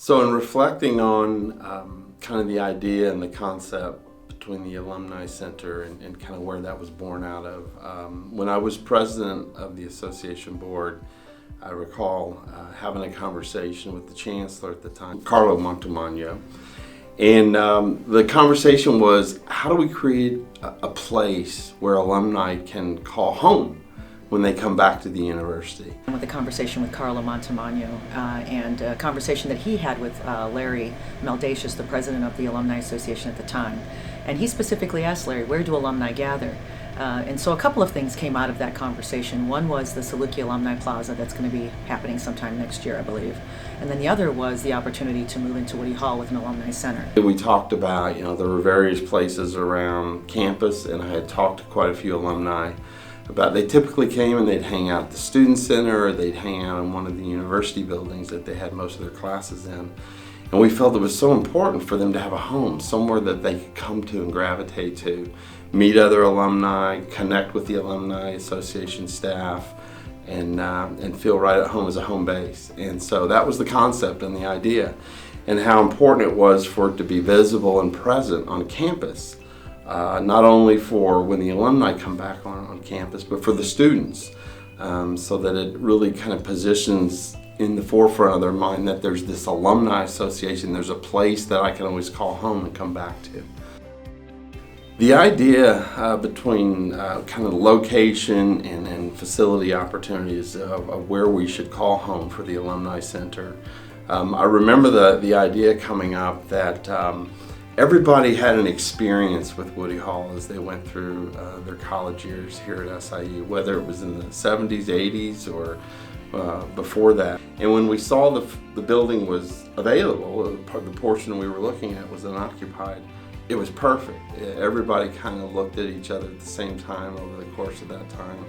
So in reflecting on kind of the idea and the concept between the Alumni Center and kind of where that was born out of, when I was president of the association board, I recall having a conversation with the chancellor at the time, Carlo Montemagno, and the conversation was, how do we create a place where alumni can call home when they come back to the university? With a conversation with Carlo Montemagno and a conversation that he had with Larry Meldacious, the president of the Alumni Association at the time. And he specifically asked Larry, where do alumni gather? And so a couple of things came out of that conversation. One was the Saluki Alumni Plaza that's going to be happening sometime next year, I believe. And then the other was the opportunity to move into Woody Hall with an alumni center. We talked about, there were various places around campus, and I had talked to quite a few alumni about, they typically came and they'd hang out at the student center, or they'd hang out in one of the university buildings that they had most of their classes in. And we felt it was so important for them to have a home, somewhere that they could come to and gravitate to, meet other alumni, connect with the Alumni Association staff, and feel right at home as a home base. And so that was the concept and the idea, and how important it was for it to be visible and present on campus, not only for when the alumni come back on campus, but for the students, so that it really kind of positions in the forefront of their mind that there's this alumni association, there's a place that I can always call home and come back to. The idea between kind of the location and facility opportunities of where we should call home for the Alumni Center, I remember the idea coming up that everybody had an experience with Woody Hall as they went through their college years here at SIU, whether it was in the 70s, 80s, or before that. And when we saw the building was available, the portion we were looking at was unoccupied, it was perfect. Everybody kind of looked at each other at the same time over the course of that time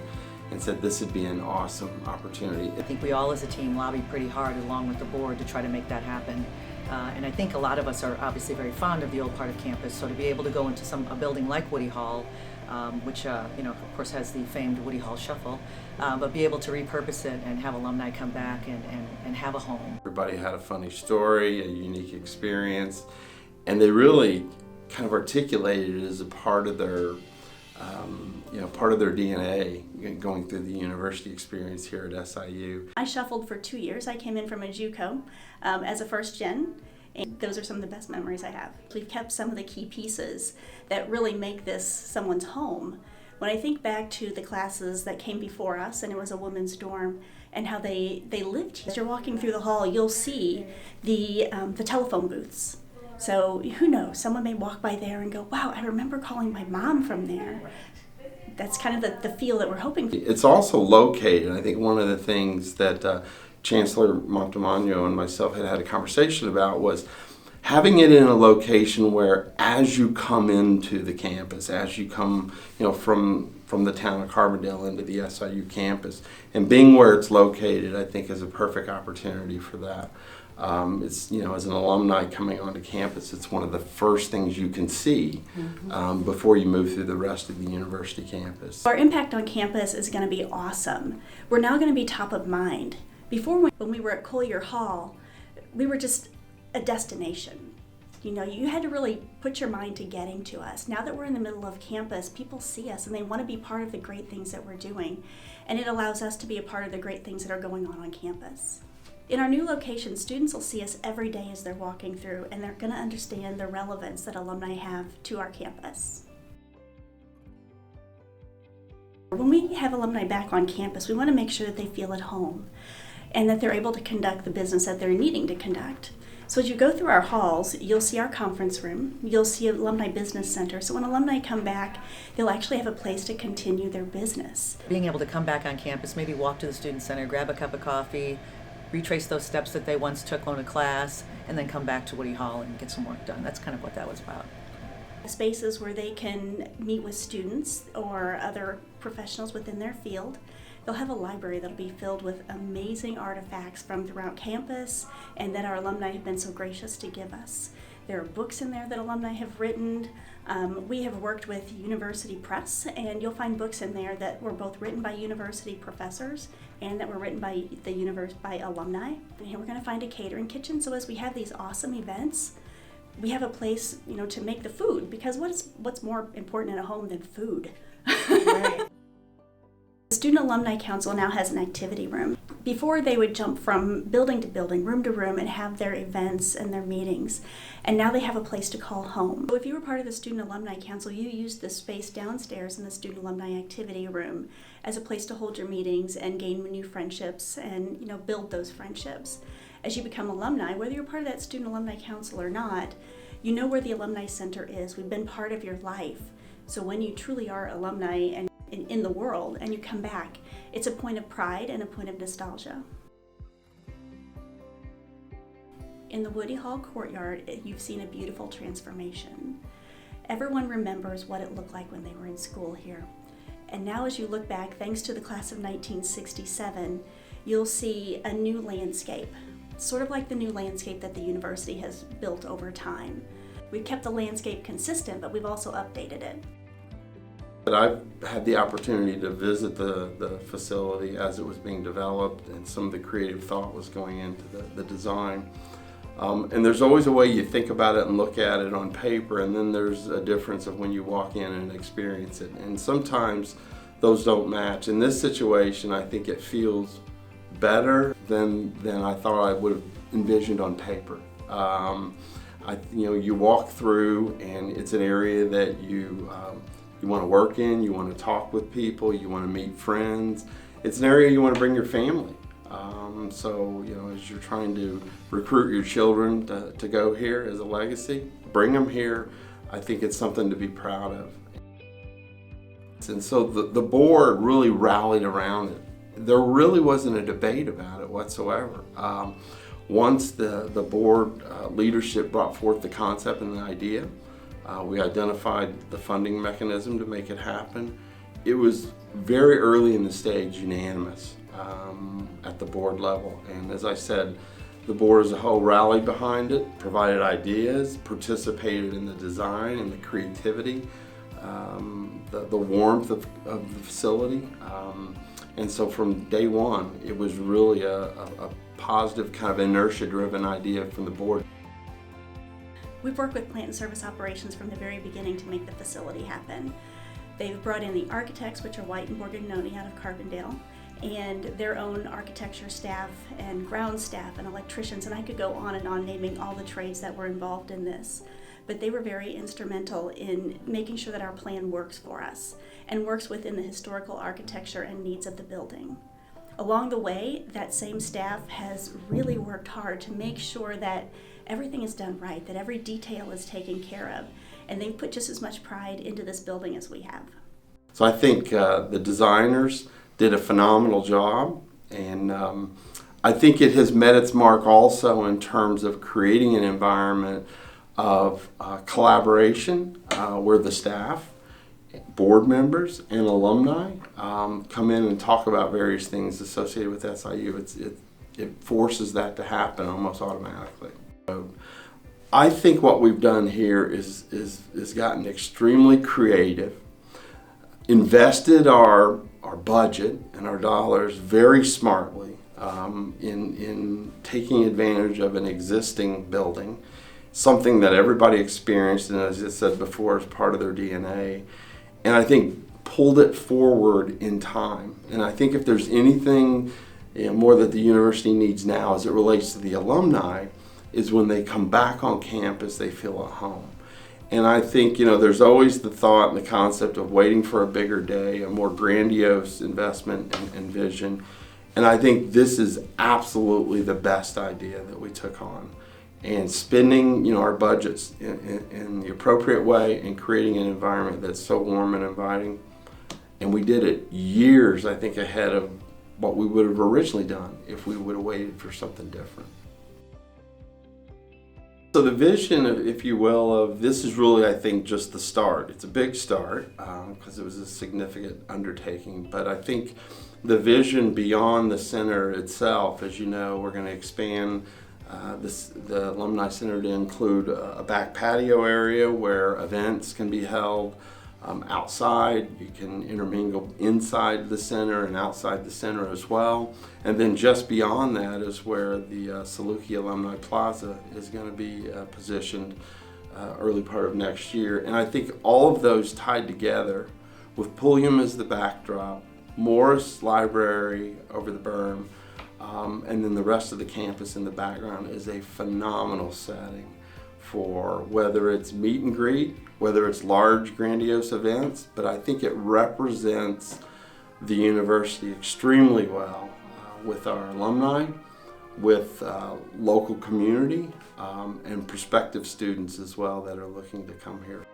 and said this would be an awesome opportunity. I think we all as a team lobbied pretty hard along with the board to try to make that happen. And I think a lot of us are obviously very fond of the old part of campus, so to be able to go into a building like Woody Hall, which of course has the famed Woody Hall Shuffle, but be able to repurpose it and have alumni come back and have a home. Everybody had a funny story, a unique experience, and they really kind of articulated it as a part of their DNA going through the university experience here at SIU. I shuffled for 2 years. I came in from a JUCO as a first gen, and those are some of the best memories I have. We've kept some of the key pieces that really make this someone's home. When I think back to the classes that came before us, and it was a women's dorm, and how they lived here. As you're walking through the hall, you'll see the telephone booths. So who knows, someone may walk by there and go, wow, I remember calling my mom from there. That's kind of the feel that we're hoping for. It's also located. I think one of the things that Chancellor Montemagno and myself had a conversation about was having it in a location where, as you come into the campus, as you come from the town of Carbondale into the SIU campus, and being where it's located, I think is a perfect opportunity for that. It's, as an alumni coming onto campus, it's one of the first things you can see before you move through the rest of the university campus. Our impact on campus is going to be awesome. We're now going to be top of mind. Before, when we were at Collier Hall, we were just a destination. You had to really put your mind to getting to us. Now that we're in the middle of campus, people see us and they want to be part of the great things that we're doing. And it allows us to be a part of the great things that are going on campus. In our new location, students will see us every day as they're walking through, and they're going to understand the relevance that alumni have to our campus. When we have alumni back on campus, we want to make sure that they feel at home and that they're able to conduct the business that they're needing to conduct. So as you go through our halls, you'll see our conference room, you'll see Alumni Business Center. So when alumni come back, they'll actually have a place to continue their business. Being able to come back on campus, maybe walk to the student center, grab a cup of coffee, retrace those steps that they once took on a class, and then come back to Woody Hall and get some work done. That's kind of what that was about. Spaces where they can meet with students or other professionals within their field. They'll have a library that'll be filled with amazing artifacts from throughout campus and that our alumni have been so gracious to give us. There are books in there that alumni have written. We have worked with University Press, and you'll find books in there that were both written by university professors and that were written by by alumni. And we're going to find a catering kitchen, so as we have these awesome events, we have a place, to make the food, because what's more important in a home than food? Right. The Student Alumni Council now has an activity room. Before, they would jump from building to building, room to room, and have their events and their meetings. And now they have a place to call home. So if you were part of the Student Alumni Council, you used the space downstairs in the Student Alumni Activity Room as a place to hold your meetings and gain new friendships and build those friendships. As you become alumni, whether you're part of that Student Alumni Council or not, you know where the Alumni Center is. We've been part of your life. So when you truly are alumni and in the world and you come back, it's a point of pride and a point of nostalgia. In the Woody Hall courtyard, you've seen a beautiful transformation. Everyone remembers what it looked like when they were in school here. And now as you look back, thanks to the class of 1967, you'll see a new landscape, sort of like the new landscape that the university has built over time. We've kept the landscape consistent, but we've also updated it. I've had the opportunity to visit the facility as it was being developed, and some of the creative thought was going into the design. And there's always a way you think about it and look at it on paper, and then there's a difference of when you walk in and experience it. And sometimes those don't match. In this situation, I think it feels better than I thought I would have envisioned on paper. You walk through, and it's an area that you want to work in, you want to talk with people, you want to meet friends. It's an area you want to bring your family. So as you're trying to recruit your children to go here as a legacy, bring them here. I think it's something to be proud of. And so the board really rallied around it. There really wasn't a debate about it whatsoever. Once the board leadership brought forth the concept and the idea, we identified the funding mechanism to make it happen. It was very early in the stage unanimous at the board level. And as I said, the board as a whole rallied behind it, provided ideas, participated in the design and the creativity, the warmth of the facility. And so from day one, it was really a positive kind of inertia-driven idea from the board. We've worked with plant and service operations from the very beginning to make the facility happen. They've brought in the architects, which are White and Borgognoni out of Carbondale, and their own architecture staff and ground staff and electricians, and I could go on and on naming all the trades that were involved in this. But they were very instrumental in making sure that our plan works for us and works within the historical architecture and needs of the building. Along the way, that same staff has really worked hard to make sure that everything is done right, that every detail is taken care of, and they've put just as much pride into this building as we have. So I think the designers did a phenomenal job, and I think it has met its mark also in terms of creating an environment of collaboration where the staff, board members, and alumni come in and talk about various things associated with SIU. It forces that to happen almost automatically. So I think what we've done here is gotten extremely creative, invested our budget and our dollars very smartly in taking advantage of an existing building, something that everybody experienced and, as I said before, is part of their DNA, and I think pulled it forward in time. And I think if there's anything more that the university needs now as it relates to the alumni, is when they come back on campus, they feel at home. And I think, there's always the thought and the concept of waiting for a bigger day, a more grandiose investment and vision. And I think this is absolutely the best idea that we took on. And spending, our budgets in the appropriate way and creating an environment that's so warm and inviting. And we did it years, I think, ahead of what we would have originally done if we would have waited for something different. So the vision, if you will, of this is really, I think, just the start. It's a big start because it was a significant undertaking, but I think the vision beyond the center itself, as you know, we're going to expand the Alumni Center to include a back patio area where events can be held, outside. You can intermingle inside the center and outside the center as well. And then just beyond that is where the Saluki Alumni Plaza is going to be positioned early part of next year. And I think all of those tied together with Pulliam as the backdrop, Morris Library over the berm, and then the rest of the campus in the background is a phenomenal setting for whether it's meet and greet, whether it's large grandiose events, but I think it represents the university extremely well with our alumni, with local community, and prospective students as well that are looking to come here.